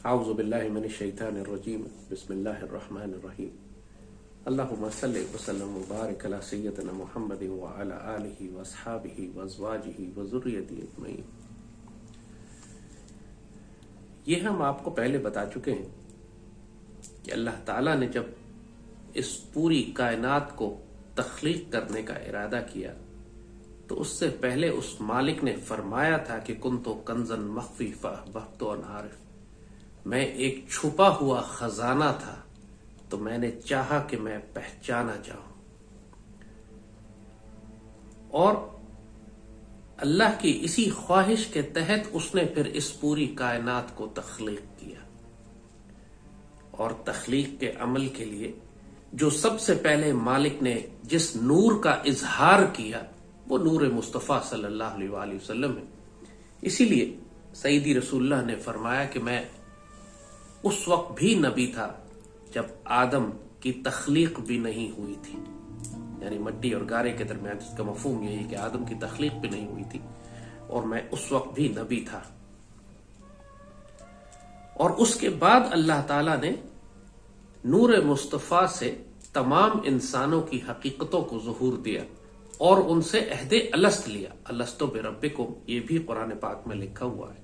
اعوذ باللہ من الشیطان الرجیم بسم اللہ الرحمن الرحیم اللہم صلی وسلم وبارک علی سیدنا محمد وعلی آلہ واصحابہ وازواجہ وذریتہ اجمعین۔ یہ ہم آپ کو پہلے بتا چکے ہیں کہ اللہ تعالیٰ نے جب اس پوری کائنات کو تخلیق کرنے کا ارادہ کیا تو اس سے پہلے اس مالک نے فرمایا تھا کہ کنت کنزا مخفی فاحببت ان اعرف، میں ایک چھپا ہوا خزانہ تھا تو میں نے چاہا کہ میں پہچانا چاہوں۔ اور اللہ کی اسی خواہش کے تحت اس نے پھر اس پوری کائنات کو تخلیق کیا، اور تخلیق کے عمل کے لیے جو سب سے پہلے مالک نے جس نور کا اظہار کیا وہ نور مصطفیٰ صلی اللہ علیہ وآلہ وسلم ہے۔ اسی لیے سیدی رسول اللہ نے فرمایا کہ میں اس وقت بھی نبی تھا جب آدم کی تخلیق بھی نہیں ہوئی تھی، یعنی مٹی اور گارے کے درمیان، جس کا مفہوم یہی کہ آدم کی تخلیق بھی نہیں ہوئی تھی، اور میں اس وقت بھی نبی تھا۔ اور اس کے بعد اللہ تعالیٰ نے نور مصطفیٰ سے تمام انسانوں کی حقیقتوں کو ظہور دیا اور ان سے عہد الست لیا۔ الستو بربکم، یہ بھی قرآن پاک میں لکھا ہوا ہے۔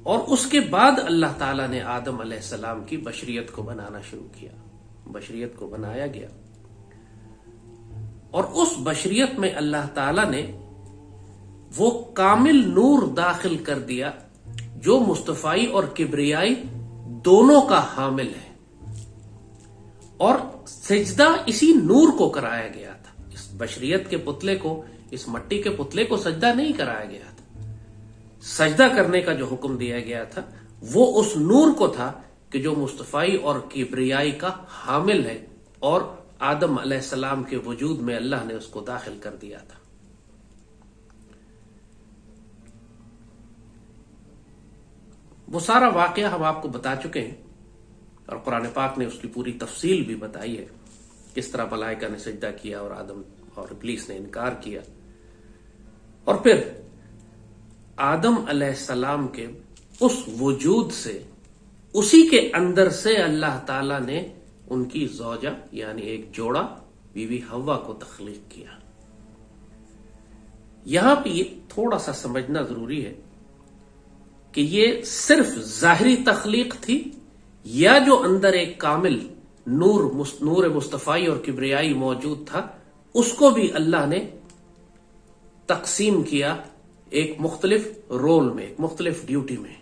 اور اس کے بعد اللہ تعالیٰ نے آدم علیہ السلام کی بشریت کو بنانا شروع کیا، بشریت کو بنایا گیا، اور اس بشریت میں اللہ تعالیٰ نے وہ کامل نور داخل کر دیا جو مصطفائی اور کبریائی دونوں کا حامل ہے، اور سجدہ اسی نور کو کرایا گیا تھا۔ اس بشریت کے پتلے کو، اس مٹی کے پتلے کو سجدہ نہیں کرایا گیا تھا۔ سجدہ کرنے کا جو حکم دیا گیا تھا وہ اس نور کو تھا کہ جو مصطفائی اور کبریائی کا حامل ہے، اور آدم علیہ السلام کے وجود میں اللہ نے اس کو داخل کر دیا تھا۔ وہ سارا واقعہ ہم آپ کو بتا چکے ہیں، اور قرآن پاک نے اس کی پوری تفصیل بھی بتائی ہے، کس طرح ملائکہ نے سجدہ کیا اور آدم اور ابلیس نے انکار کیا۔ اور پھر آدم علیہ السلام کے اس وجود سے، اسی کے اندر سے اللہ تعالیٰ نے ان کی زوجہ یعنی ایک جوڑا بی بی حوا کو تخلیق کیا۔ یہاں پہ یہ تھوڑا سا سمجھنا ضروری ہے کہ یہ صرف ظاہری تخلیق تھی، یا جو اندر ایک کامل نور مصطفائی اور کبریائی موجود تھا اس کو بھی اللہ نے تقسیم کیا ایک مختلف رول میں، ایک مختلف ڈیوٹی میں۔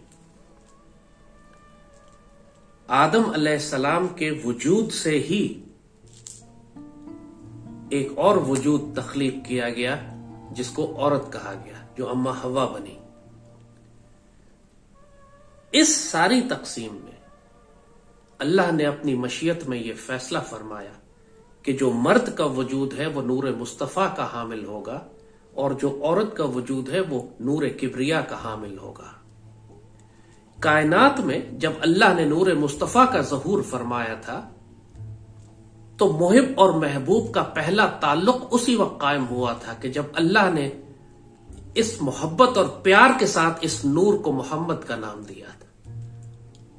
آدم علیہ السلام کے وجود سے ہی ایک اور وجود تخلیق کیا گیا جس کو عورت کہا گیا، جو اما حوا بنی۔ اس ساری تقسیم میں اللہ نے اپنی مشیت میں یہ فیصلہ فرمایا کہ جو مرد کا وجود ہے وہ نور مصطفیٰ کا حامل ہوگا، اور جو عورت کا وجود ہے وہ نور کبریا کا حامل ہوگا۔ کائنات میں جب اللہ نے نور مصطفیٰ کا ظہور فرمایا تھا تو محب اور محبوب کا پہلا تعلق اسی وقت قائم ہوا تھا کہ جب اللہ نے اس محبت اور پیار کے ساتھ اس نور کو محمد کا نام دیا تھا،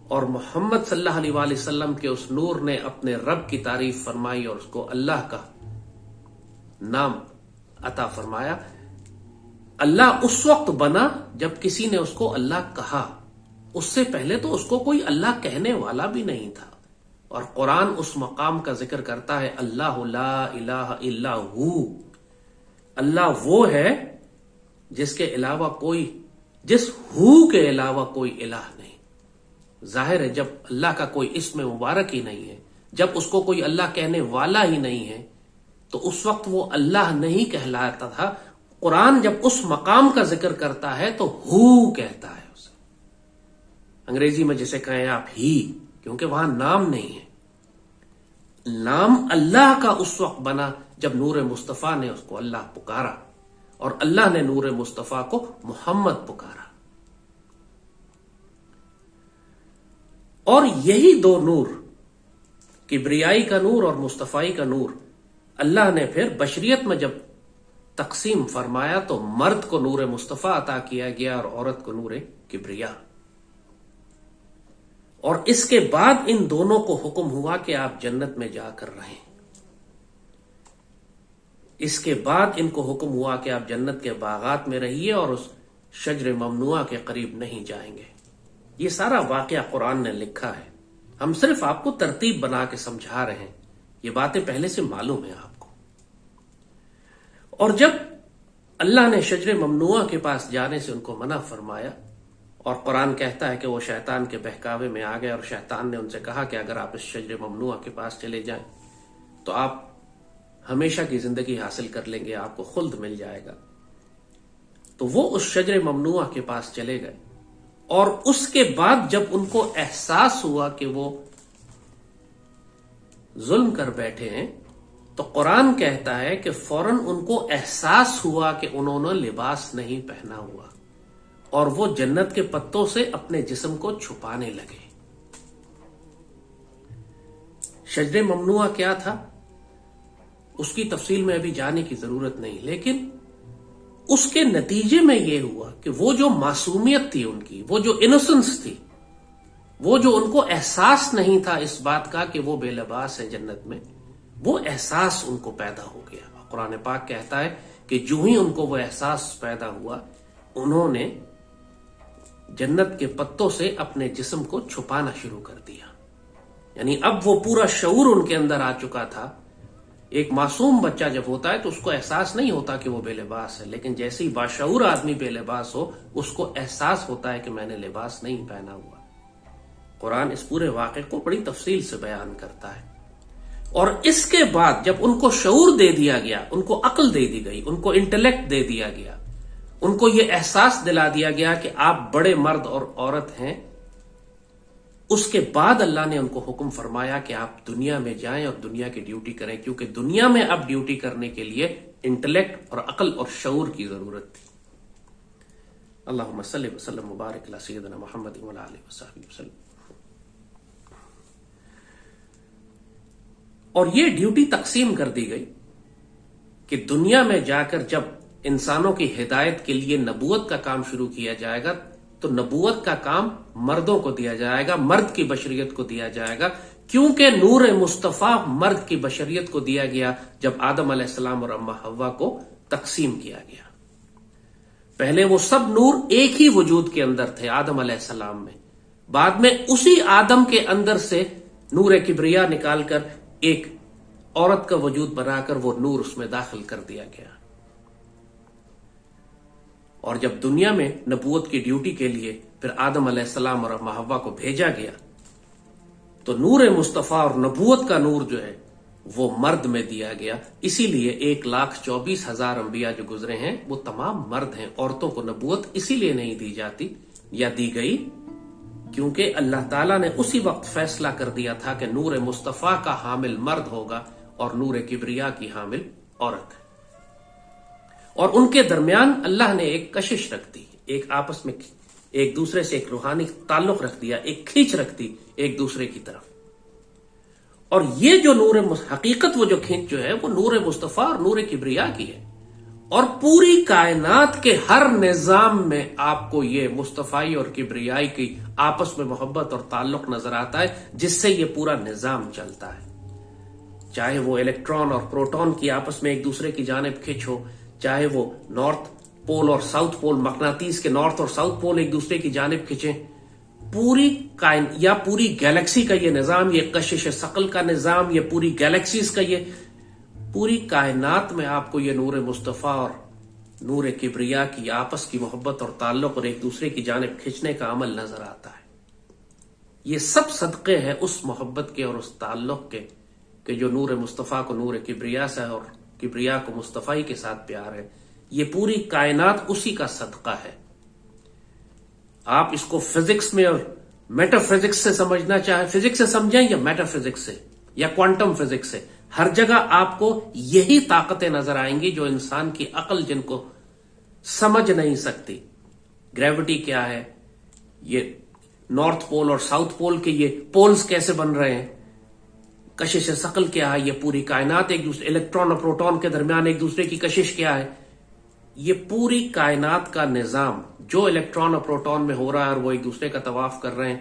اور محمد صلی اللہ علیہ وآلہ وسلم کے اس نور نے اپنے رب کی تعریف فرمائی اور اس کو اللہ کا نام عطا فرمایا۔ اللہ اس وقت بنا جب کسی نے اس کو اللہ کہا، اس سے پہلے تو اس کو کوئی اللہ کہنے والا بھی نہیں تھا۔ اور قرآن اس مقام کا ذکر کرتا ہے، اللہ لا الہ الا ہو، اللہ وہ ہے جس کے علاوہ کوئی، جس ہو کے علاوہ کوئی الہ نہیں۔ ظاہر ہے جب اللہ کا کوئی اسم مبارک ہی نہیں ہے، جب اس کو کوئی اللہ کہنے والا ہی نہیں ہے، تو اس وقت وہ اللہ نہیں کہلاتا تھا۔ قرآن جب اس مقام کا ذکر کرتا ہے تو ہو کہتا ہے اسے، انگریزی میں جسے کہیں آپ ہی، کیونکہ وہاں نام نہیں ہے۔ نام اللہ کا اس وقت بنا جب نور مصطفیٰ نے اس کو اللہ پکارا، اور اللہ نے نور مصطفیٰ کو محمد پکارا۔ اور یہی دو نور، کبریائی کا نور اور مصطفائی کا نور، اللہ نے پھر بشریت میں جب تقسیم فرمایا تو مرد کو نور مصطفیٰ عطا کیا گیا اور عورت کو نور کبریا۔ اور اس کے بعد ان دونوں کو حکم ہوا کہ آپ جنت میں جا کر رہیں. اس کے بعد ان کو حکم ہوا کہ آپ جنت کے باغات میں رہیے اور اس شجر ممنوعہ کے قریب نہیں جائیں گے. یہ سارا واقعہ قرآن نے لکھا ہے. ہم صرف آپ کو ترتیب بنا کے سمجھا رہے ہیں. یہ باتیں پہلے سے معلوم ہیں آپ کو. اور جب اللہ نے شجر ممنوعہ کے پاس جانے سے ان کو منع فرمایا، اور قرآن کہتا ہے کہ وہ شیطان کے بہکاوے میں آ گئے اور شیطان نے ان سے کہا کہ اگر آپ اس شجر ممنوعہ کے پاس چلے جائیں تو آپ ہمیشہ کی زندگی حاصل کر لیں گے، آپ کو خلد مل جائے گا. تو وہ اس شجر ممنوعہ کے پاس چلے گئے، اور اس کے بعد جب ان کو احساس ہوا کہ وہ ظلم کر بیٹھے ہیں، تو قرآن کہتا ہے کہ فوراً ان کو احساس ہوا کہ انہوں نے لباس نہیں پہنا ہوا، اور وہ جنت کے پتوں سے اپنے جسم کو چھپانے لگے. شجر ممنوعہ کیا تھا اس کی تفصیل میں ابھی جانے کی ضرورت نہیں، لیکن اس کے نتیجے میں یہ ہوا کہ وہ جو معصومیت تھی ان کی، وہ جو انوسنس تھی، وہ جو ان کو احساس نہیں تھا اس بات کا کہ وہ بے لباس ہے جنت میں، وہ احساس ان کو پیدا ہو گیا. قرآن پاک کہتا ہے کہ جو ہی ان کو وہ احساس پیدا ہوا، انہوں نے جنت کے پتوں سے اپنے جسم کو چھپانا شروع کر دیا. یعنی اب وہ پورا شعور ان کے اندر آ چکا تھا. ایک معصوم بچہ جب ہوتا ہے تو اس کو احساس نہیں ہوتا کہ وہ بے لباس ہے، لیکن جیسے ہی باشعور آدمی بے لباس ہو، اس کو احساس ہوتا ہے کہ میں نے لباس نہیں پہنا ہوا. قرآن اس پورے واقعے کو بڑی تفصیل سے بیان کرتا ہے. اور اس کے بعد جب ان کو شعور دے دیا گیا، ان کو عقل دے دی گئی، ان کو انٹلیکٹ دے دیا گیا، ان کو یہ احساس دلا دیا گیا کہ آپ بڑے مرد اور عورت ہیں، اس کے بعد اللہ نے ان کو حکم فرمایا کہ آپ دنیا میں جائیں اور دنیا کی ڈیوٹی کریں، کیونکہ دنیا میں اب ڈیوٹی کرنے کے لیے انٹلیکٹ اور عقل اور شعور کی ضرورت تھی. اللہم صلی وسلم مبارک علی سیدنا محمد وعلی آلہ وصحبہ وسلم. اور یہ ڈیوٹی تقسیم کر دی گئی کہ دنیا میں جا کر جب انسانوں کی ہدایت کے لیے نبوت کا کام شروع کیا جائے گا تو نبوت کا کام مردوں کو دیا جائے گا، مرد کی بشریت کو دیا جائے گا، کیونکہ نور مصطفیٰ مرد کی بشریت کو دیا گیا جب آدم علیہ السلام اور اما حوا کو تقسیم کیا گیا. پہلے وہ سب نور ایک ہی وجود کے اندر تھے آدم علیہ السلام میں، بعد میں اسی آدم کے اندر سے نور کبریا نکال کر ایک عورت کا وجود بنا کر وہ نور اس میں داخل کر دیا گیا. اور جب دنیا میں نبوت کی ڈیوٹی کے لیے پھر آدم علیہ السلام اور اما حوا کو بھیجا گیا تو نور مصطفیٰ اور نبوت کا نور جو ہے وہ مرد میں دیا گیا. اسی لیے 1,24,000 انبیاء جو گزرے ہیں وہ تمام مرد ہیں. عورتوں کو نبوت اسی لیے نہیں دی جاتی یا دی گئی کیونکہ اللہ تعالیٰ نے اسی وقت فیصلہ کر دیا تھا کہ نور مصطفیٰ کا حامل مرد ہوگا اور نور کبریا کی حامل عورت ہے. اور ان کے درمیان اللہ نے ایک کشش رکھ دی، ایک آپس میں ایک دوسرے سے ایک روحانی تعلق رکھ دیا، ایک کھینچ رکھ دی ایک دوسرے کی طرف. اور یہ جو نور حقیقت وہ جو کھینچ جو ہے وہ نور مصطفیٰ اور نور کبریا کی ہے. اور پوری کائنات کے ہر نظام میں آپ کو یہ مصطفیٰ اور کبریائی کی آپس میں محبت اور تعلق نظر آتا ہے، جس سے یہ پورا نظام چلتا ہے. چاہے وہ الیکٹران اور پروٹون کی آپس میں ایک دوسرے کی جانب کھینچ ہو، چاہے وہ نارتھ پول اور ساؤتھ پول، مقناطیس کے نارتھ اور ساؤتھ پول ایک دوسرے کی جانب کھینچیں، پوری گیلیکسی کا یہ نظام، یہ کشش ثقل کا نظام، یہ پوری گیلیکسیز کا یہ پوری کائنات میں آپ کو یہ نور مصطفیٰ اور نور کبریا کی آپس کی محبت اور تعلق اور ایک دوسرے کی جانب کھینچنے کا عمل نظر آتا ہے. یہ سب صدقے ہیں اس محبت کے اور اس تعلق کے کہ جو نور مصطفیٰ کو نور کبریا سے اور کبریا کو مصطفیٰ کے ساتھ پیار ہے. یہ پوری کائنات اسی کا صدقہ ہے. آپ اس کو فزکس میں اور میٹا فزکس سے سمجھنا چاہیں، فزکس سے سمجھیں یا میٹا فزکس سے یا کوانٹم فزکس سے، ہر جگہ آپ کو یہی طاقتیں نظر آئیں گی جو انسان کی عقل جن کو سمجھ نہیں سکتی. گریوٹی کیا ہے، یہ نارتھ پول اور ساؤتھ پول کے یہ پولز کیسے بن رہے ہیں، کشش ثقل کیا ہے، یہ پوری کائنات ایک دوسرے الیکٹران اور پروٹون کے درمیان ایک دوسرے کی کشش کیا ہے، یہ پوری کائنات کا نظام جو الیکٹران اور پروٹون میں ہو رہا ہے اور وہ ایک دوسرے کا طواف کر رہے ہیں،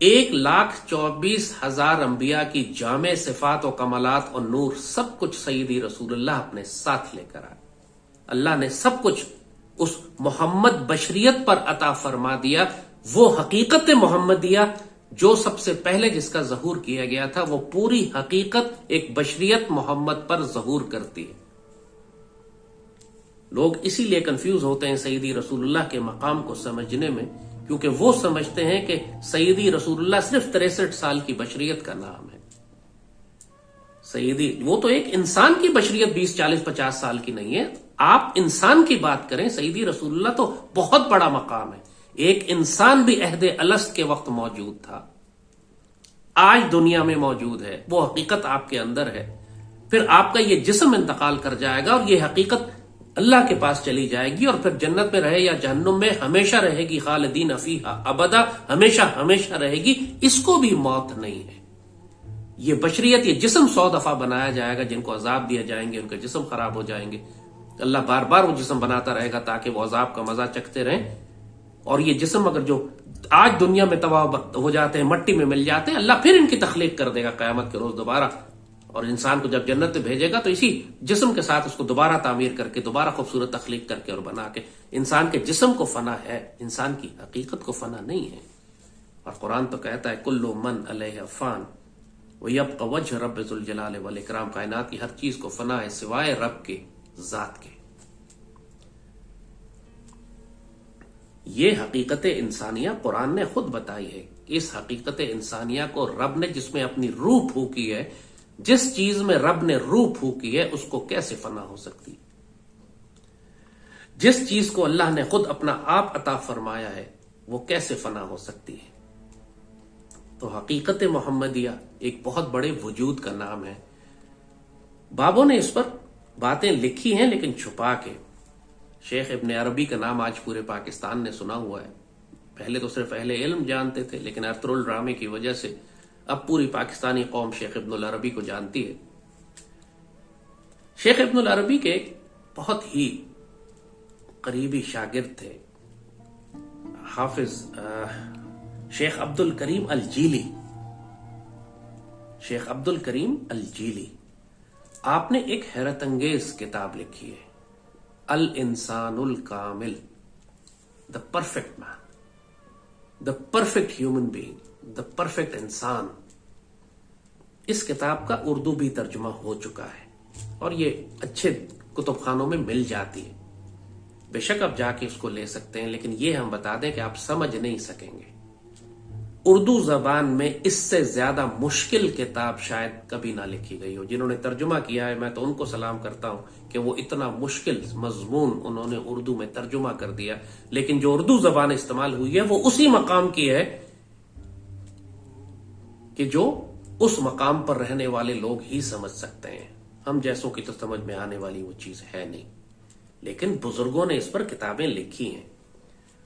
1,24,000 انبیاء کی جامع صفات و کمالات اور نور سب کچھ سیدی رسول اللہ اپنے ساتھ لے کر آئے. اللہ نے سب کچھ اس محمد بشریت پر عطا فرما دیا. وہ حقیقت محمدیہ جو سب سے پہلے جس کا ظہور کیا گیا تھا، وہ پوری حقیقت ایک بشریت محمد پر ظہور کرتی ہے. لوگ اسی لیے کنفیوز ہوتے ہیں سیدی رسول اللہ کے مقام کو سمجھنے میں، کیونکہ وہ سمجھتے ہیں کہ سیدی رسول اللہ صرف 63 سال کی بشریت کا نام ہے. سیدی وہ تو ایک انسان کی بشریت 20 40 50 سال کی نہیں ہے. آپ انسان کی بات کریں، سیدی رسول اللہ تو بہت بڑا مقام ہے. ایک انسان بھی عہد الست کے وقت موجود تھا، آج دنیا میں موجود ہے، وہ حقیقت آپ کے اندر ہے. پھر آپ کا یہ جسم انتقال کر جائے گا اور یہ حقیقت اللہ کے پاس چلی جائے گی، اور پھر جنت میں رہے یا جہنم میں ہمیشہ رہے گی، خالدین فیہا ابدا، ہمیشہ ہمیشہ رہے گی. اس کو بھی موت نہیں ہے. یہ بشریت، یہ جسم 100 دفعہ بنایا جائے گا. جن کو عذاب دیا جائیں گے ان کے جسم خراب ہو جائیں گے. اللہ بار بار وہ جسم بناتا رہے گا تاکہ وہ عذاب کا مزہ چکھتے رہیں. اور یہ جسم اگر جو آج دنیا میں تباہ ہو جاتے ہیں، مٹی میں مل جاتے ہیں، اللہ پھر ان کی تخلیق کر دے گا قیامت کے روز دوبارہ. اور انسان کو جب جنت میں بھیجے گا تو اسی جسم کے ساتھ اس کو دوبارہ تعمیر کر کے، دوبارہ خوبصورت تخلیق کر کے اور بنا کے. انسان کے جسم کو فنا ہے، انسان کی حقیقت کو فنا نہیں ہے. اور قرآن تو کہتا ہے کل من علیہ فان ویبقى وجہ رب ذو الجلال والاکرام. کائنات کی ہر چیز کو فنا ہے سوائے رب کے ذات کے. یہ حقیقت انسانیہ قرآن نے خود بتائی ہے. اس حقیقت انسانیہ کو رب نے جس میں اپنی روح پھونکی ہے، جس چیز میں رب نے روح پھونکی ہے، اس کو کیسے فنا ہو سکتی؟ جس چیز کو اللہ نے خود اپنا آپ عطا فرمایا ہے، وہ کیسے فنا ہو سکتی ہے؟ تو حقیقت محمدیہ ایک بہت بڑے وجود کا نام ہے. بابوں نے اس پر باتیں لکھی ہیں لیکن چھپا کے. شیخ ابن عربی کا نام آج پورے پاکستان نے سنا ہوا ہے. پہلے تو صرف اہل علم جانتے تھے، لیکن ارطغرل ڈرامے کی وجہ سے اب پوری پاکستانی قوم شیخ ابن العربی کو جانتی ہے. شیخ ابن العربی کے بہت ہی قریبی شاگرد تھے حافظ شیخ عبد الکریم الجیلی. شیخ عبد الکریم الجیلی، آپ نے ایک حیرت انگیز کتاب لکھی ہے، الانسان الکامل، the perfect man, the perfect human being, the perfect انسان. اس کتاب کا اردو بھی ترجمہ ہو چکا ہے اور یہ اچھے کتب خانوں میں مل جاتی ہے. بے شک آپ جا کے اس کو لے سکتے ہیں، لیکن یہ ہم بتا دیں کہ آپ سمجھ نہیں سکیں گے. اردو زبان میں اس سے زیادہ مشکل کتاب شاید کبھی نہ لکھی گئی ہو. جنہوں نے ترجمہ کیا ہے میں تو ان کو سلام کرتا ہوں کہ وہ اتنا مشکل مضمون انہوں نے اردو میں ترجمہ کر دیا. لیکن جو اردو زبان استعمال ہوئی ہے وہ اسی مقام کی ہے کہ جو اس مقام پر رہنے والے لوگ ہی سمجھ سکتے ہیں. ہم جیسوں کی تو سمجھ میں آنے والی وہ چیز ہے نہیں، لیکن بزرگوں نے اس پر کتابیں لکھی ہیں.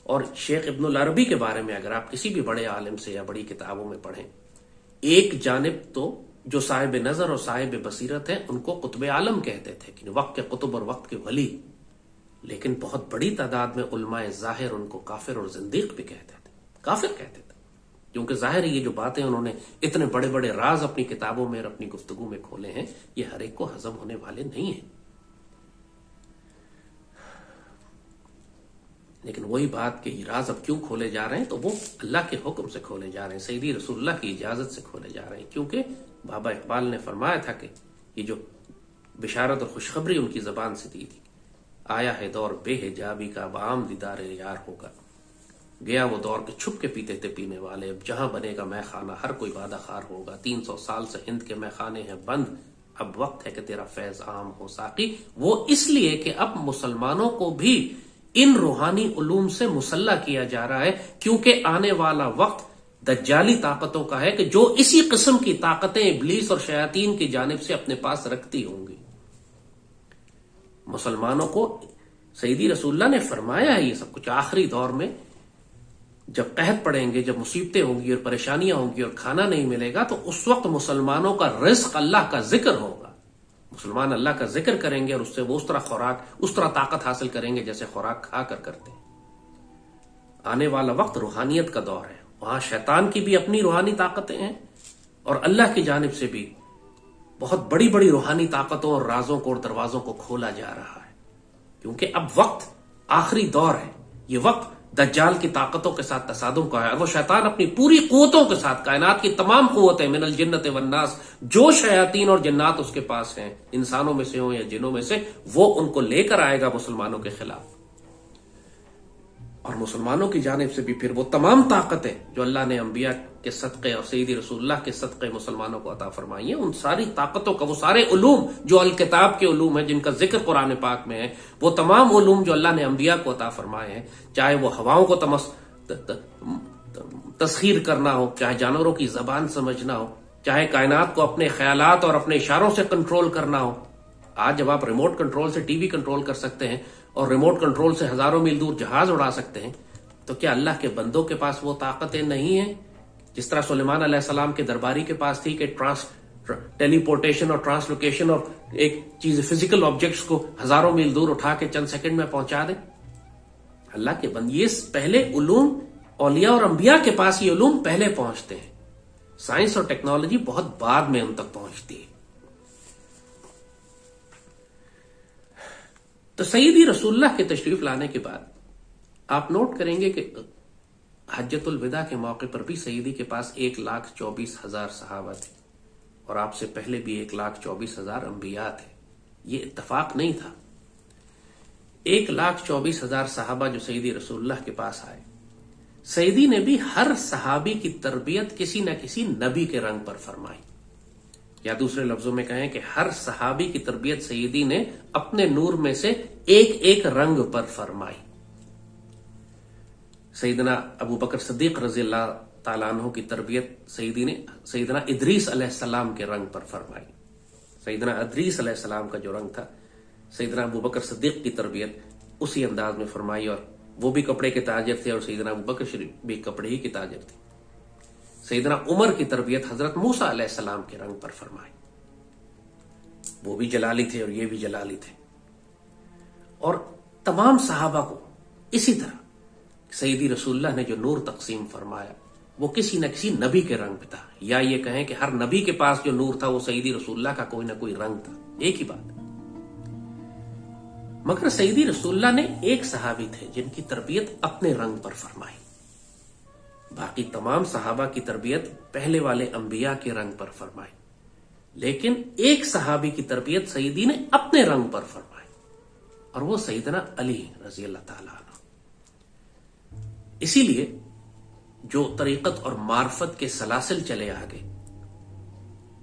اور شیخ ابن العربی کے بارے میں اگر آپ کسی بھی بڑے عالم سے یا بڑی کتابوں میں پڑھیں، ایک جانب تو جو صاحب نظر اور صاحب بصیرت ہیں ان کو قطب عالم کہتے تھے کہ وقت کے قطب اور وقت کے ولی، لیکن بہت بڑی تعداد میں علماء ظاہر ان کو کافر اور زندیق بھی کہتے تھے. کافر کہتے تھے کیونکہ ظاہر یہ جو باتیں انہوں نے اتنے بڑے بڑے راز اپنی کتابوں میں اور اپنی گفتگو میں کھولے ہیں، یہ ہر ایک کو ہضم ہونے والے نہیں ہیں. لیکن وہی بات کہ یہ راز اب کیوں کھولے جا رہے ہیں، تو وہ اللہ کے حکم سے کھولے جا رہے ہیں، سیدی رسول اللہ کی اجازت سے کھولے جا رہے ہیں. کیونکہ بابا اقبال نے فرمایا تھا کہ یہ جو بشارت اور خوشخبری ان کی زبان سے دی تھی، آیا ہے دور بے حجابی کا عام دیدار یار ہوگا، گیا وہ دور کے چھپ کے پیتے تھے پینے والے، اب جہاں بنے گا میں خانہ ہر کوئی وعدہ خار ہوگا، 300 سال سے ہند کے میں خانے ہیں بند، اب وقت ہے کہ تیرا فیض عام ہو ساقی. وہ اس لیے کہ اب مسلمانوں کو بھی ان روحانی علوم سے مسلح کیا جا رہا ہے، کیونکہ آنے والا وقت دجالی طاقتوں کا ہے کہ جو اسی قسم کی طاقتیں ابلیس اور شیاطین کی جانب سے اپنے پاس رکھتی ہوں گی. مسلمانوں کو سیدی رسول اللہ نے فرمایا ہے یہ سب کچھ. آخری دور میں جب قحط پڑیں گے، جب مصیبتیں ہوں گی اور پریشانیاں ہوں گی اور کھانا نہیں ملے گا، تو اس وقت مسلمانوں کا رزق اللہ کا ذکر ہوگا. مسلمان اللہ کا ذکر کریں گے اور اس سے وہ اس طرح طاقت حاصل کریں گے جیسے خوراک کھا کر کرتے ہیں. آنے والا وقت روحانیت کا دور ہے، وہاں شیطان کی بھی اپنی روحانی طاقتیں ہیں اور اللہ کی جانب سے بھی بہت بڑی بڑی روحانی طاقتوں اور رازوں کو اور دروازوں کو کھولا جا رہا ہے، کیونکہ اب وقت آخری دور ہے، یہ وقت دجال کی طاقتوں کے ساتھ تصادم کا ہے، اور وہ شیطان اپنی پوری قوتوں کے ساتھ، کائنات کی تمام قوتیں من الجنت والناس، جو شیاطین اور جنات اس کے پاس ہیں، انسانوں میں سے ہوں یا جنوں میں سے، وہ ان کو لے کر آئے گا مسلمانوں کے خلاف، اور مسلمانوں کی جانب سے بھی پھر وہ تمام طاقتیں جو اللہ نے انبیاء کے صدقے اور سیدی رسول اللہ کے صدقے مسلمانوں کو عطا فرمائی ہیں، ان ساری طاقتوں کا، وہ سارے علوم جو الکتاب کے علوم ہیں جن کا ذکر قرآن پاک میں ہے، وہ تمام علوم جو اللہ نے انبیاء کو عطا فرمائے ہیں، چاہے وہ ہواؤں کو تسخیر کرنا ہو، چاہے جانوروں کی زبان سمجھنا ہو، چاہے کائنات کو اپنے خیالات اور اپنے اشاروں سے کنٹرول کرنا ہو۔ آج جب آپ ریموٹ کنٹرول سے ٹی وی کنٹرول کر سکتے ہیں اور ریموٹ کنٹرول سے ہزاروں میل دور جہاز اڑا سکتے ہیں، تو کیا اللہ کے بندوں کے پاس وہ طاقتیں نہیں ہیں؟ جس طرح سلیمان علیہ السلام کے درباری کے پاس تھی کہ ٹیلی پورٹیشن اور ٹرانسلوکیشن اور ایک چیز فزیکل آبجیکٹس کو ہزاروں میل دور اٹھا کے چند سیکنڈ میں پہنچا دیں۔ اللہ کے بندے، یہ پہلے علوم اولیاء اور انبیاء کے پاس یہ علوم پہلے پہنچتے ہیں، سائنس اور ٹیکنالوجی بہت بعد میں ان تک پہنچتی ہے۔ تو سیدی رسول اللہ کے تشریف لانے کے بعد آپ نوٹ کریں گے کہ حجۃ الوداع کے موقع پر بھی سیدی کے پاس 1,24,000 صحابہ تھے، اور آپ سے پہلے بھی 1,24,000 انبیاء تھے۔ یہ اتفاق نہیں تھا۔ 1,24,000 صحابہ جو سیدی رسول اللہ کے پاس آئے، سیدی نے بھی ہر صحابی کی تربیت کسی نہ کسی نبی کے رنگ پر فرمائی، یا دوسرے لفظوں میں کہیں کہ ہر صحابی کی تربیت سیدی نے اپنے نور میں سے ایک ایک رنگ پر فرمائی۔ سیدنا ابو بکر صدیق رضی اللہ تعالیٰ عنہ کی تربیت سیدی نے سیدنا ادریس علیہ السلام کے رنگ پر فرمائی۔ سیدنا ادریس علیہ السلام کا جو رنگ تھا، سیدنا ابو بکر صدیق کی تربیت اسی انداز میں فرمائی، اور وہ بھی کپڑے کے تاجر تھے اور سیدنا ابو بکر شریف بھی کپڑے ہی کے تاجر تھے۔ سیدنا عمر کی تربیت حضرت موسیٰ علیہ السلام کے رنگ پر فرمائی، وہ بھی جلالی تھے اور یہ بھی جلالی تھے۔ اور تمام صحابہ کو اسی طرح سیدی رسول اللہ نے جو نور تقسیم فرمایا وہ کسی نہ کسی نبی کے رنگ پہ تھا، یا یہ کہیں کہ ہر نبی کے پاس جو نور تھا وہ سیدی رسول اللہ کا کوئی نہ کوئی رنگ تھا، ایک ہی بات۔ مگر سیدی رسول اللہ نے ایک صحابی تھے جن کی تربیت اپنے رنگ پر فرمائی، باقی تمام صحابہ کی تربیت پہلے والے انبیاء کے رنگ پر فرمائی، لیکن ایک صحابی کی تربیت سیدی نے اپنے رنگ پر فرمائی، اور وہ سیدنا علی رضی اللہ تعالیٰ عنہ۔ اسی لیے جو طریقت اور معرفت کے سلاسل چلے آگے،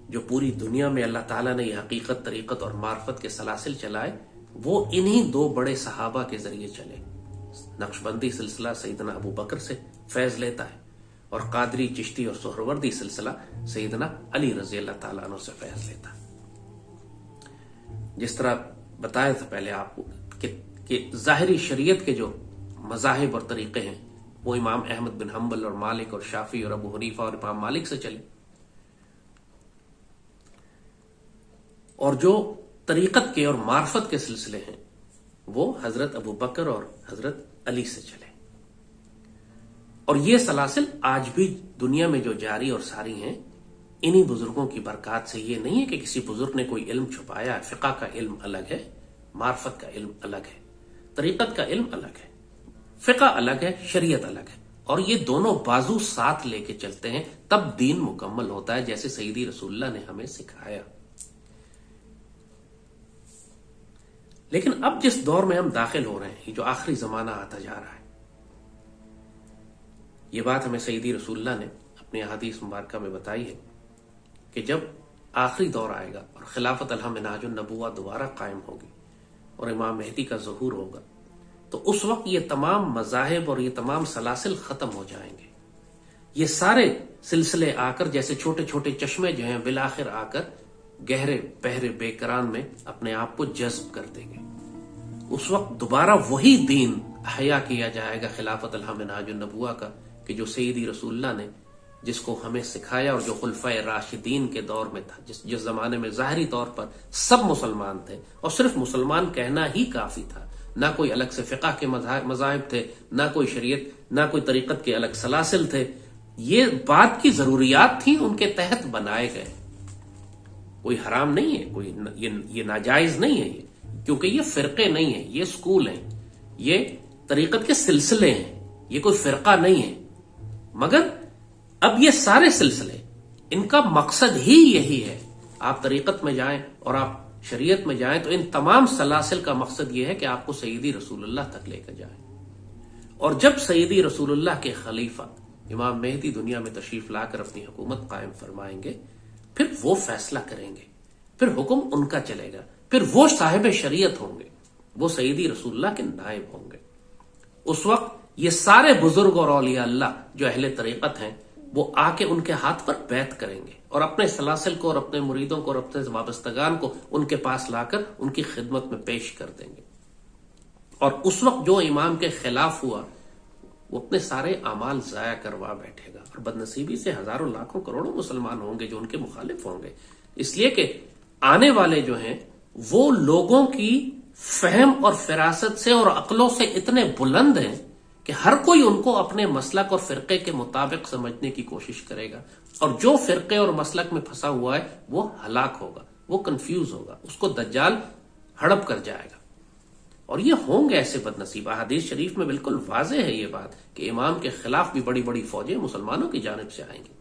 جو پوری دنیا میں اللہ تعالیٰ نے یہ حقیقت، طریقت اور معرفت کے سلاسل چلائے، وہ انہی دو بڑے صحابہ کے ذریعے چلے۔ نقشبندی سلسلہ سیدنا ابو بکر سے فیض لیتا ہے، اور قادری، چشتی اور سہروردی سلسلہ سیدنا علی رضی اللہ تعالیٰ عنہ سے فیض لیتا ہے۔ جس طرح بتایا تھا پہلے آپ کو کہ ظاہری شریعت کے جو مذاہب اور طریقے ہیں وہ امام احمد بن حنبل اور مالک اور شافعی اور ابو حنیفہ اور امام مالک سے چلے، اور جو طریقت کے اور معرفت کے سلسلے ہیں وہ حضرت ابو بکر اور حضرت علی سے چلے۔ اور یہ سلاسل آج بھی دنیا میں جو جاری اور ساری ہیں، انہی بزرگوں کی برکات سے۔ یہ نہیں ہے کہ کسی بزرگ نے کوئی علم چھپایا ہے۔ فقہ کا علم الگ ہے، معرفت کا علم الگ ہے، طریقت کا علم الگ ہے، فقہ الگ ہے، شریعت الگ ہے، اور یہ دونوں بازو ساتھ لے کے چلتے ہیں تب دین مکمل ہوتا ہے، جیسے سیدی رسول اللہ نے ہمیں سکھایا۔ لیکن اب جس دور میں ہم داخل ہو رہے ہیں، جو آخری زمانہ آتا جا رہا ہے، یہ بات ہمیں سیدی رسول اللہ نے اپنی احادیث مبارکہ میں بتائی ہے کہ جب آخری دور آئے گا اور خلافت منہاج النبوہ دوبارہ قائم ہوگی اور امام مہدی کا ظہور ہوگا، تو اس وقت یہ تمام مذاہب اور یہ تمام سلاسل ختم ہو جائیں گے۔ یہ سارے سلسلے آ کر جیسے چھوٹے چھوٹے چشمے جو ہیں بالآخر آ کر گہرے بحر بے کران میں اپنے آپ کو جذب کر دیں گے۔ اس وقت دوبارہ وہی دین احیا کیا جائے گا خلافت منہاج النبوہ کا، کہ جو سیدی رسول اللہ نے جس کو ہمیں سکھایا اور جو خلفائے راشدین کے دور میں تھا، جس زمانے میں ظاہری طور پر سب مسلمان تھے اور صرف مسلمان کہنا ہی کافی تھا، نہ کوئی الگ سے فقہ کے مذاہب تھے، نہ کوئی شریعت، نہ کوئی طریقت کے الگ سلاسل تھے، یہ بات کی ضروریات تھیں، ان کے تحت بنائے گئے، کوئی حرام نہیں ہے، کوئی یہ ناجائز نہیں ہے، یہ کیونکہ یہ فرقے نہیں ہیں، یہ سکول ہیں، یہ طریقت کے سلسلے ہیں، یہ کوئی فرقہ نہیں ہے۔ مگر اب یہ سارے سلسلے، ان کا مقصد ہی یہی ہے، آپ طریقت میں جائیں اور آپ شریعت میں جائیں تو ان تمام سلاسل کا مقصد یہ ہے کہ آپ کو سیدی رسول اللہ تک لے کر جائیں۔ اور جب سیدی رسول اللہ کے خلیفہ امام مہدی دنیا میں تشریف لا کر اپنی حکومت قائم فرمائیں گے، پھر وہ فیصلہ کریں گے، پھر حکم ان کا چلے گا، پھر وہ صاحب شریعت ہوں گے، وہ سیدی رسول اللہ کے نائب ہوں گے۔ اس وقت یہ سارے بزرگ اور اولیاء اللہ جو اہل طریقت ہیں وہ آ کے ان کے ہاتھ پر بیعت کریں گے اور اپنے سلاسل کو اور اپنے مریدوں کو اور اپنے وابستگان کو ان کے پاس لا کر ان کی خدمت میں پیش کر دیں گے۔ اور اس وقت جو امام کے خلاف ہوا وہ اپنے سارے اعمال ضائع کروا بیٹھے گا، اور بدنصیبی سے ہزاروں لاکھوں کروڑوں مسلمان ہوں گے جو ان کے مخالف ہوں گے، اس لیے کہ آنے والے جو ہیں وہ لوگوں کی فہم اور فراست سے اور عقلوں سے اتنے بلند ہیں کہ ہر کوئی ان کو اپنے مسلک اور فرقے کے مطابق سمجھنے کی کوشش کرے گا، اور جو فرقے اور مسلک میں پھنسا ہوا ہے وہ ہلاک ہوگا، وہ کنفیوز ہوگا، اس کو دجال ہڑپ کر جائے گا۔ اور یہ ہوں گے ایسے بدنصیب۔ احادیث شریف میں بالکل واضح ہے یہ بات کہ امام کے خلاف بھی بڑی بڑی فوجیں مسلمانوں کی جانب سے آئیں گی،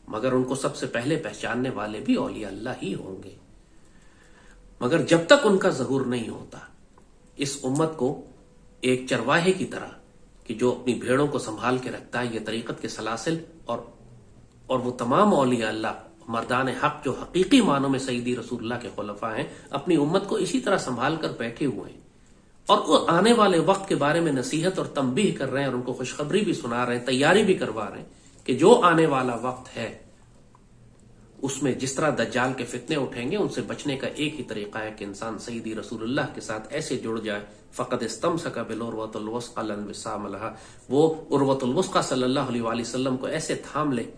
مگر ان کو سب سے پہلے پہچاننے والے بھی اولیاء اللہ ہی ہوں گے۔ مگر جب تک ان کا ظہور نہیں ہوتا، اس امت کو ایک چرواہے کی طرح کہ جو اپنی بھیڑوں کو سنبھال کے رکھتا ہے، یہ طریقت کے سلاسل اور وہ تمام اولیاء اللہ مردان حق جو حقیقی معنوں میں سیدی رسول اللہ کے خلفاء ہیں، اپنی امت کو اسی طرح سنبھال کر بیٹھے ہوئے ہیں، اور وہ آنے والے وقت کے بارے میں نصیحت اور تنبیہ کر رہے ہیں اور ان کو خوشخبری بھی سنا رہے ہیں، تیاری بھی کروا رہے ہیں کہ جو آنے والا وقت ہے اس میں جس طرح دجال کے فتنے اٹھیں گے، ان سے بچنے کا ایک ہی طریقہ ہے کہ انسان سیدی رسول اللہ کے ساتھ ایسے جڑ جائے، فقد استمسک بالعروۃ الوثقی لا انفصام لها، وہ عروۃ الوثقی صلی اللہ علیہ وآلہ وسلم کو ایسے تھام لے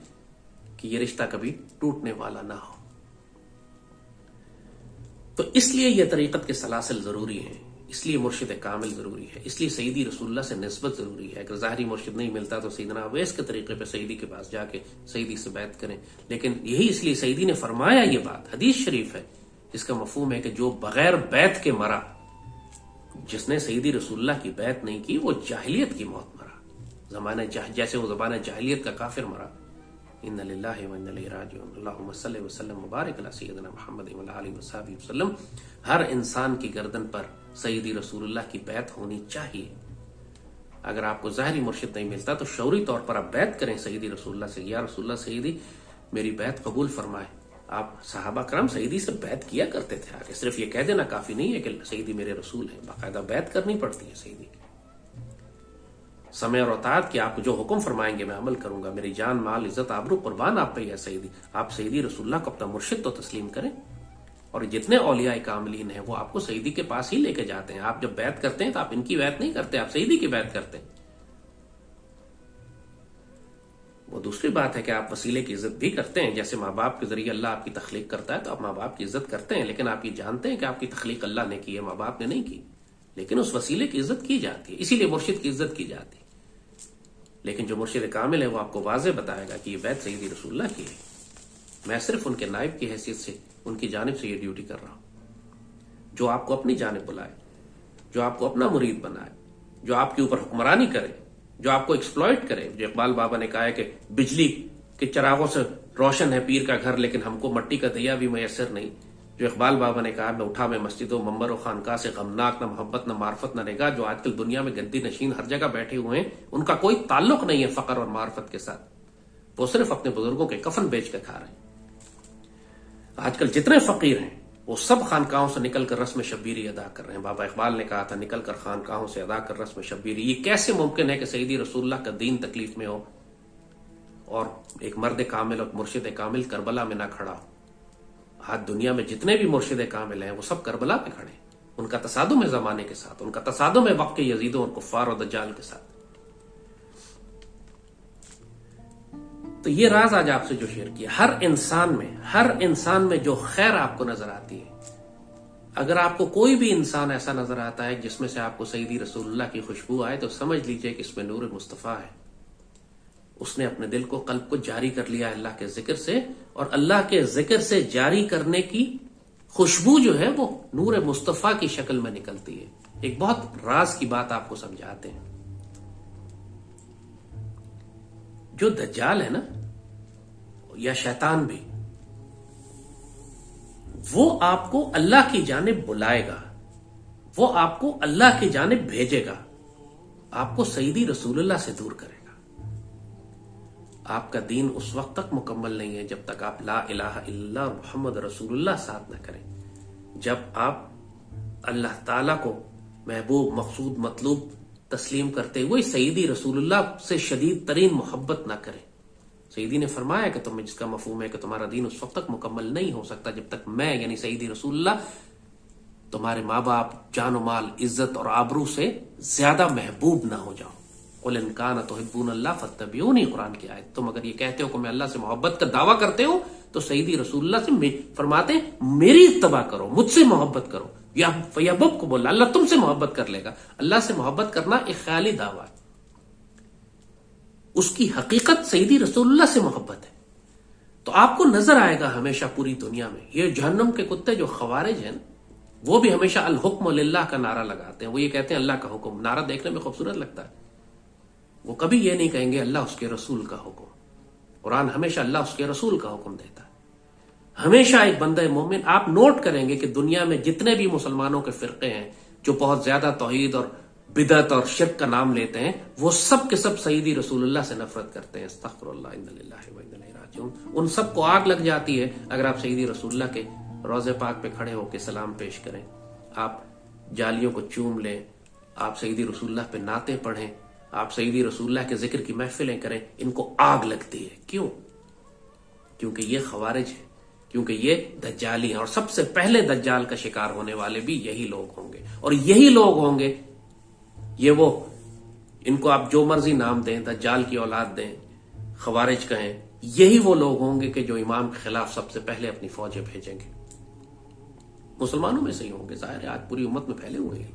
کہ یہ رشتہ کبھی ٹوٹنے والا نہ ہو۔ تو اس لیے یہ طریقت کے سلاسل ضروری ہیں، اس لیے مرشد کامل ضروری ہے، اس لیے سیدی رسول اللہ سے نسبت ضروری ہے۔ اگر ظاہری مرشد نہیں ملتا تو سیدنا اویس کے طریقے پہ سیدی کے پاس جا کے سیدی سے بیعت کریں، لیکن یہی اس لیے سیدی نے فرمایا، یہ بات حدیث شریف ہے جس کا مفہوم ہے کہ جو بغیر بیعت کے مرا، جس نے سیدی رسول اللہ کی بیعت نہیں کی، وہ جاہلیت کی موت مرا، جیسے وہ زمانہ جاہلیت کا کافر مرا۔ ان للہ و انا الیہ راجعون، اللہم صلی وسلم مبارک علی سیدنا محمد و علی آلہ وصحبہ وسلم۔ ہر انسان کی گردن پر سیدی رسول اللہ کی بیعت ہونی چاہیے۔ اگر آپ کو ظاہری مرشد نہیں ملتا تو شعوری طور پر آپ بیعت کریں سیدی رسول اللہ سے، یا رسول اللہ سیدی میری بیعت قبول فرمائے۔ آپ صحابہ کرام سیدی سے بیعت کیا کرتے تھے، آگے صرف یہ کہہ دینا کافی نہیں ہے کہ سیدی میرے رسول ہیں، باقاعدہ بیعت کرنی پڑتی ہے سیدی کی، سمع اور اطاعت کی۔ آپ جو حکم فرمائیں گے میں عمل کروں گا، میری جان مال عزت آبرو قربان آپ پہ ہے سیدی۔ آپ سیدی رسول اللہ کو اپنا مرشد تو تسلیم کریں، اور جتنے اولیاء کاملین ہیں وہ آپ کو سیدی کے پاس ہی لے کے جاتے ہیں۔ آپ جب بیعت کرتے ہیں تو آپ ان کی بیعت نہیں کرتے، آپ سیدی کی بیعت کرتے ہیں۔ وہ دوسری بات ہے کہ آپ وسیلے کی عزت بھی کرتے ہیں، جیسے ماں باپ کے ذریعے اللہ آپ کی تخلیق کرتا ہے تو آپ ماں باپ کی عزت کرتے ہیں، لیکن آپ یہ جانتے ہیں کہ آپ کی تخلیق اللہ نے کی ہے، ماں باپ نے نہیں کی، لیکن اس وسیلے کی عزت کی جاتی ہے، اسی لیے مرشد کی عزت کی جاتی ہے۔ لیکن جو مرشد کامل ہے وہ آپ کو واضح بتائے گا کہ یہ بیعت سیدی رسول اللہ کی ہے، میں صرف ان کے نائب کی حیثیت سے ان کی جانب سے یہ ڈیوٹی کر رہا ہوں۔ جو آپ کو اپنی جانب بلائے، جو آپ کو اپنا مرید بنائے، جو آپ کے اوپر حکمرانی کرے، جو آپ کو ایکسپلائٹ کرے، جو اقبال بابا نے کہا ہے کہ بجلی کے چراغوں سے روشن ہے پیر کا گھر لیکن ہم کو مٹی کا دیا بھی میسر نہیں، جو اقبال بابا نے کہا میں اٹھا میں مسجد و منبر و خانقاہ سے غمناک، نہ محبت نہ معرفت نہ نگاہ، جو آج کل دنیا میں گدی نشین ہر جگہ بیٹھے ہوئے ہیں، ان کا کوئی تعلق نہیں ہے فقر اور معرفت کے ساتھ، وہ صرف اپنے بزرگوں کے کفن بیچ کے کھا رہے ہیں۔ آج کل جتنے فقیر ہیں وہ سب خانقاہوں سے نکل کر رسم شبیری ادا کر رہے ہیں۔ بابا اقبال نے کہا تھا نکل کر خانقاہوں سے ادا کر رسم شبیری۔ یہ کیسے ممکن ہے کہ سیدی رسول اللہ کا دین تکلیف میں ہو اور ایک مرد کامل اور مرشد کامل کربلا میں نہ کھڑا ہو؟ آج دنیا میں جتنے بھی مرشد کامل ہیں وہ سب کربلا پہ کھڑے ہیں، ان کا تصادم ہے زمانے کے ساتھ، ان کا تصادم ہے وقت کے یزیدوں اور کفار اور دجال کے ساتھ۔ تو یہ راز آج آپ سے جو شیئر کیا، ہر انسان میں جو خیر آپ کو نظر آتی ہے، اگر آپ کو کوئی بھی انسان ایسا نظر آتا ہے جس میں سے آپ کو سیدی رسول اللہ کی خوشبو آئے تو سمجھ لیجئے کہ اس میں نور مصطفیٰ ہے، اس نے اپنے دل کو قلب کو جاری کر لیا اللہ کے ذکر سے، اور اللہ کے ذکر سے جاری کرنے کی خوشبو جو ہے وہ نور مصطفیٰ کی شکل میں نکلتی ہے۔ ایک بہت راز کی بات آپ کو سمجھاتے ہیں۔ جو دجال ہے نا، یا شیطان بھی، وہ آپ کو اللہ کی جانب بلائے گا، وہ آپ کو اللہ کی جانب بھیجے گا، آپ کو سیدی رسول اللہ سے دور کرے گا۔ آپ کا دین اس وقت تک مکمل نہیں ہے جب تک آپ لا الہ الا اللہ اور محمد رسول اللہ ساتھ نہ کریں۔ جب آپ اللہ تعالیٰ کو محبوب، مقصود، مطلوب تسلیم کرتے ہوئے سیدی رسول اللہ سے شدید ترین محبت نہ کریں۔ سیدی نے فرمایا کہ تمہیں جس کا مفہوم ہے کہ تمہارا دین اس وقت تک مکمل نہیں ہو سکتا جب تک میں یعنی سیدی رسول اللہ تمہارے ماں باپ، جان و مال، عزت اور آبرو سے زیادہ محبوب نہ ہو جاؤ۔ قُلْ إِن كَانَ تُحِبُّونَ اللَّهَ فَاتَّبِعُونِي، قرآن کی آیت۔ تم اگر یہ کہتے ہو کہ میں اللہ سے محبت کا دعویٰ کرتے ہو تو سیدی رسول اللہ سے فرماتے ہیں میری اتباع کرو، مجھ سے محبت کرو۔ یا فیحببکم کو بولا، اللہ تم سے محبت کر لے گا۔ اللہ سے محبت کرنا ایک خیالی دعویٰ ہے، اس کی حقیقت سیدی رسول اللہ سے محبت ہے۔ تو آپ کو نظر آئے گا ہمیشہ پوری دنیا میں یہ جہنم کے کتے جو خوارج ہیں، وہ بھی ہمیشہ الحکم للہ کا نعرہ لگاتے ہیں۔ وہ یہ کہتے ہیں اللہ کا حکم، نعرہ دیکھنے میں خوبصورت لگتا ہے، وہ کبھی یہ نہیں کہیں گے اللہ اس کے رسول کا حکم۔ قرآن ہمیشہ اللہ اس کے رسول کا حکم دیتا ہے۔ ہمیشہ ایک بندہ مومن، آپ نوٹ کریں گے کہ دنیا میں جتنے بھی مسلمانوں کے فرقے ہیں جو بہت زیادہ توحید اور بدعت اور شرک کا نام لیتے ہیں، وہ سب کے سب سیدی رسول اللہ سے نفرت کرتے ہیں۔ استغفر اللہ، ان للہ و انا الیہ راجعون۔ ان سب کو آگ لگ جاتی ہے اگر آپ سیدی رسول اللہ کے روضے پاک پہ کھڑے ہو کے سلام پیش کریں، آپ جالیوں کو چوم لیں، آپ سیدی رسول اللہ پہ نعتیں پڑھیں، آپ سیدی رسول اللہ کے ذکر کی محفلیں کریں، ان کو آگ لگتی ہے۔ کیوں؟ کیونکہ یہ خوارج ہے، کیونکہ یہ دجالی ہیں، اور سب سے پہلے دجال کا شکار ہونے والے بھی یہی لوگ ہوں گے، اور یہی لوگ ہوں گے، یہ وہ، ان کو آپ جو مرضی نام دیں، دجال کی اولاد دیں، خوارج کہیں، یہی وہ لوگ ہوں گے کہ جو امام کے خلاف سب سے پہلے اپنی فوجیں بھیجیں گے۔ مسلمانوں میں سے ہی ہوں گے، ظاہر ہے آج پوری امت میں پھیلے ہوئے ہیں۔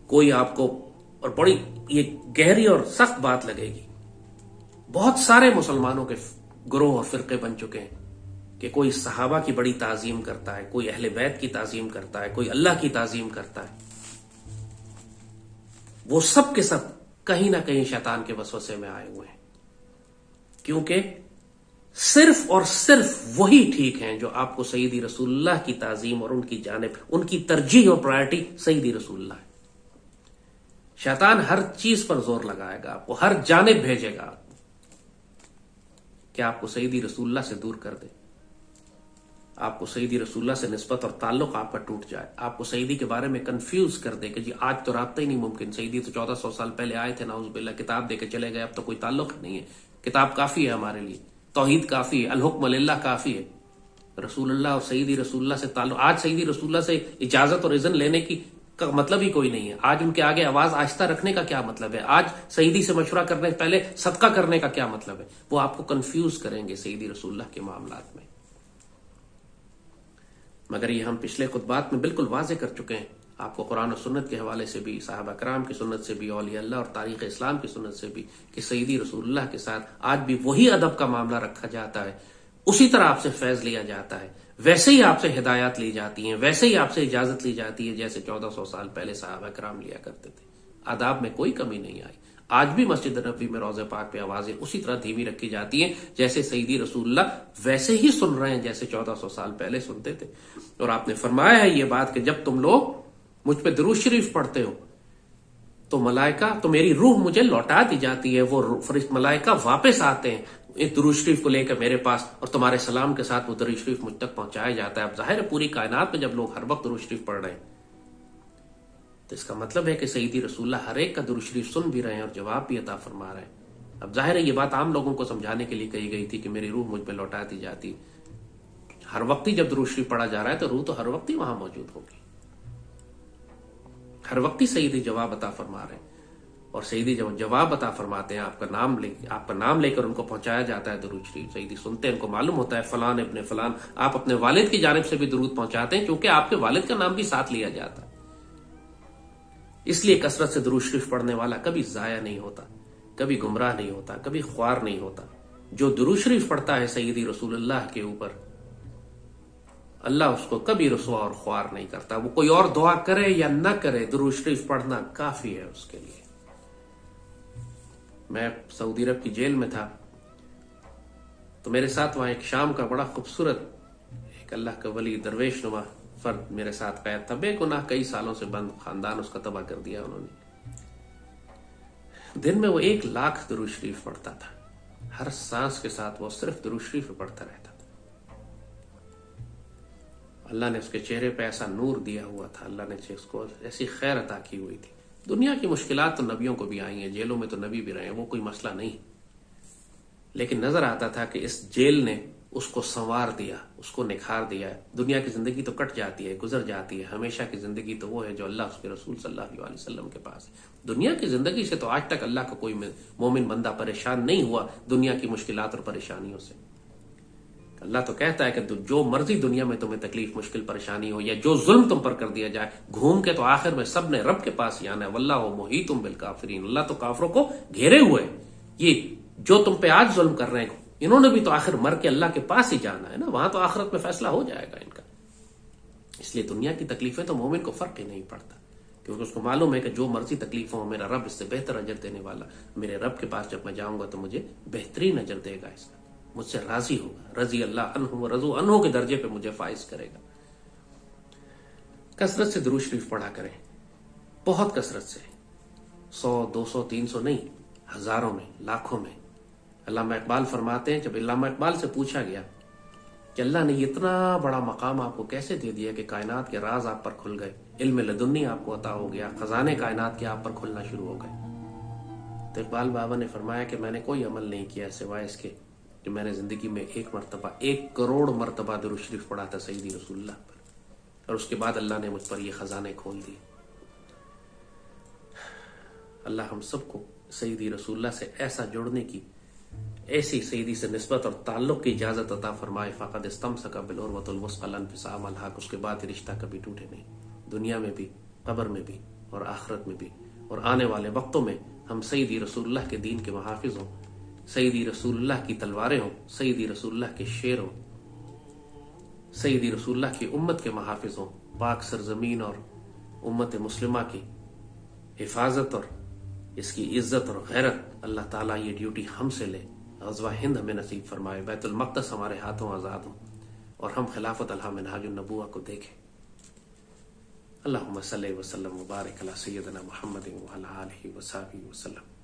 کوئی آپ کو، اور بڑی یہ گہری اور سخت بات لگے گی، بہت سارے مسلمانوں کے گروہ اور فرقے بن چکے ہیں کہ کوئی صحابہ کی بڑی تعظیم کرتا ہے، کوئی اہل بیت کی تعظیم کرتا ہے، کوئی اللہ کی تعظیم کرتا ہے۔ وہ سب کے سب کہیں نہ کہیں شیطان کے وسوسے میں آئے ہوئے ہیں، کیونکہ صرف اور صرف وہی ٹھیک ہیں جو آپ کو سیدی رسول اللہ کی تعظیم اور ان کی جانب، ان کی ترجیح اور پرائرٹی سیدی رسول اللہ ہے۔ شیطان ہر چیز پر زور لگائے گا، آپ کو ہر جانب بھیجے گا کہ آپ کو سیدی رسول اللہ سے دور کر دے، آپ کو سیدی رسول اللہ سے نسبت اور تعلق آپ کا ٹوٹ جائے، آپ کو سیدی کے بارے میں کنفیوز کر دے کہ جی آج تو رابطہ ہی نہیں ممکن، سیدی تو 1400 سال پہلے آئے تھے، نعوذ باللہ، کتاب دے کے چلے گئے، اب تو کوئی تعلق نہیں ہے، کتاب کافی ہے ہمارے لیے، توحید کافی ہے، الحکم للہ کافی ہے، رسول اللہ اور سیدی رسول اللہ سے تعلق۔ آج سیدی رسول اللہ سے اجازت اور اذن لینے کی کا مطلب ہی کوئی نہیں ہے، آج ان کے آگے آواز آہستہ رکھنے کا کیا مطلب ہے، آج سیدی سے مشورہ کرنے سے پہلے صدقہ کرنے کا کیا مطلب ہے، وہ آپ کو کنفیوز کریں گے سیدی رسول اللہ کے معاملات میں۔ مگر یہ ہم پچھلے خطبات میں بالکل واضح کر چکے ہیں، آپ کو قرآن و سنت کے حوالے سے بھی، صحابہ کرام کی سنت سے بھی، اولیاء اللہ اور تاریخ اسلام کی سنت سے بھی، کہ سیدی رسول اللہ کے ساتھ آج بھی وہی ادب کا معاملہ رکھا جاتا ہے، اسی طرح آپ سے فیض لیا جاتا ہے، ویسے ہی آپ سے ہدایات لی جاتی ہیں، ویسے ہی آپ سے اجازت لی جاتی ہے جیسے 1400 سال پہلے صحابہ کرام لیا کرتے تھے۔ آداب میں کوئی کمی نہیں آئی، آج بھی مسجد نبوی میں روضہ پاک پہ آوازیں اسی طرح دھیمی رکھی جاتی ہیں جیسے سیدی رسول اللہ ویسے ہی سن رہے ہیں جیسے 1400 سال پہلے سنتے تھے۔ اور آپ نے فرمایا ہے یہ بات کہ جب تم لوگ مجھ پہ درود شریف پڑھتے ہو تو ملائکہ، تو میری روح مجھے لوٹا دی جاتی ہے، وہ ملائکہ واپس آتے ہیں ایک درود شریف کو لے کر میرے پاس، اور تمہارے سلام کے ساتھ وہ درود شریف مجھ تک پہنچایا جاتا ہے۔ اب ظاہر ہے پوری کائنات میں جب لوگ ہر وقت درود شریف پڑھ رہے ہیں تو اس کا مطلب ہے کہ سیدی رسول اللہ ہر ایک کا درود شریف سن بھی رہے ہیں اور جواب بھی عطا فرما رہے ہیں۔ اب ظاہر ہے یہ بات عام لوگوں کو سمجھانے کے لیے کہی گئی تھی کہ میری روح مجھ پہ لوٹا دی جاتی، ہر وقت ہی جب درود شریف پڑھا جا رہا ہے تو روح تو ہر وقت ہی وہاں موجود ہوگی، ہر وقت ہی سیدی جواب عطا فرما رہے ہیں، اور سیدی جب جواب عطا فرماتے ہیں آپ کا نام لے کر ان کو پہنچایا جاتا ہے درود شریف، سیدی سنتے ہیں، ان کو معلوم ہوتا ہے فلان ابن فلان، آپ اپنے والد کی جانب سے بھی درود پہنچاتے ہیں کیونکہ آپ کے والد کا نام بھی ساتھ لیا جاتا ہے، اس لیے کثرت سے درود شریف پڑھنے والا کبھی ضائع نہیں ہوتا۔ کبھی گمراہ نہیں ہوتا، کبھی خوار نہیں ہوتا۔ جو درود شریف پڑھتا ہے سیدی رسول اللہ کے اوپر، اللہ اس کو کبھی رسوا اور خوار نہیں کرتا۔ وہ کوئی اور دعا کرے یا نہ کرے، درود شریف پڑھنا کافی ہے اس کے لیے۔ میں سعودی عرب کی جیل میں تھا تو میرے ساتھ وہاں ایک شام کا بڑا خوبصورت ایک اللہ کا ولی درویش نما فرد میرے ساتھ قید تھا، بے گناہ، کئی سالوں سے بند، خاندان اس کا تباہ کر دیا انہوں نے۔ دن میں وہ 1,00,000 درود شریف پڑھتا تھا، ہر سانس کے ساتھ وہ صرف درود شریف پڑھتا رہتا تھا۔ اللہ نے اس کے چہرے پہ ایسا نور دیا ہوا تھا، اللہ نے اس کو ایسی خیر عطا کی ہوئی تھی۔ دنیا کی مشکلات تو نبیوں کو بھی آئی ہیں، جیلوں میں تو نبی بھی رہے ہیں، وہ کوئی مسئلہ نہیں، لیکن نظر آتا تھا کہ اس جیل نے اس کو سنوار دیا، اس کو نکھار دیا۔ دنیا کی زندگی تو کٹ جاتی ہے، گزر جاتی ہے، ہمیشہ کی زندگی تو وہ ہے جو اللہ اس کے رسول صلی اللہ علیہ وسلم کے پاس ہے۔ دنیا کی زندگی سے تو آج تک اللہ کا کوئی مومن بندہ پریشان نہیں ہوا، دنیا کی مشکلات اور پریشانیوں سے۔ اللہ تو کہتا ہے کہ جو مرضی دنیا میں تمہیں تکلیف، مشکل، پریشانی ہو، یا جو ظلم تم پر کر دیا جائے، گھوم کے تو آخر میں سب نے رب کے پاس ہی آنا ہے۔ واللہ محیط بالکافرین، اللہ تو کافروں کو گھیرے ہوئے۔ یہ جو تم پہ آج ظلم کر رہے ہیں، انہوں نے بھی تو آخر مر کے اللہ کے پاس ہی جانا ہے نا، وہاں تو آخرت میں فیصلہ ہو جائے گا ان کا۔ اس لیے دنیا کی تکلیفیں تو مومن کو فرق ہی نہیں پڑتا، کیونکہ اس کو معلوم ہے کہ جو مرضی تکلیف ہو، میرا رب اس سے بہتر اجر دینے والا، میرے رب کے پاس جب میں جاؤں گا تو مجھے بہترین اجر دے گا، اس کا مجھ سے راضی ہوگا، رضی اللہ عنہ رضو عنہ کے درجے پہ مجھے فائز کرے گا۔ کثرت سے درود شریف پڑھا کریں، بہت کثرت سے، 100، 200، 300 نہیں، ہزاروں میں، لاکھوں میں۔ علامہ اقبال فرماتے ہیں، جب علامہ اقبال سے پوچھا گیا کہ اللہ نے اتنا بڑا مقام آپ کو کیسے دے دیا کہ کائنات کے راز آپ پر کھل گئے، علم لدنی آپ کو عطا ہو گیا، خزانے کائنات کے آپ پر کھلنا شروع ہو گئے، تو اقبال بابا نے فرمایا کہ میں نے کوئی عمل نہیں کیا سوائے اس کے کہ میں نے زندگی میں 1 کروڑ مرتبہ درود شریف پڑھا تھا سیدی رسول اللہ پر، اور اس کے بعد اللہ نے مجھ پر یہ خزانے کھول دیے۔ اللہ ہم سب کو سیدی رسول اللہ سے ایسا جڑنے کی، ایسی سیدی سے نسبت اور تعلق کی اجازت عطا فرمائے۔ فقد استمسک بالعروۃ الوثقی لا انفصام عنہا، اس کے بعد رشتہ کبھی ٹوٹے نہیں، دنیا میں بھی، قبر میں بھی، اور آخرت میں بھی، اور آنے والے وقتوں میں ہم سیدی رسول اللہ کے دین کے محافظ ہوں، سیدی رسول اللہ کی تلواریں ہوں، سیدی رسول اللہ کے شیر ہوں، سیدی رسول اللہ کی امت کے محافظ ہوں، پاک سرزمین اور امت مسلمہ کی حفاظت اور اس کی عزت اور غیرت اللہ تعالیٰ یہ ڈیوٹی ہم سے لے، غزوہ ہند ہمیں نصیب فرمائے، بیت المقدس ہمارے ہاتھوں آزاد ہوں، اور ہم خلافت الہا منہاج النبوہ کو دیکھیں۔ اللہم صلی وسلم وبارک علی سیدنا محمد وعلی آلہ وصحبہ وسلم۔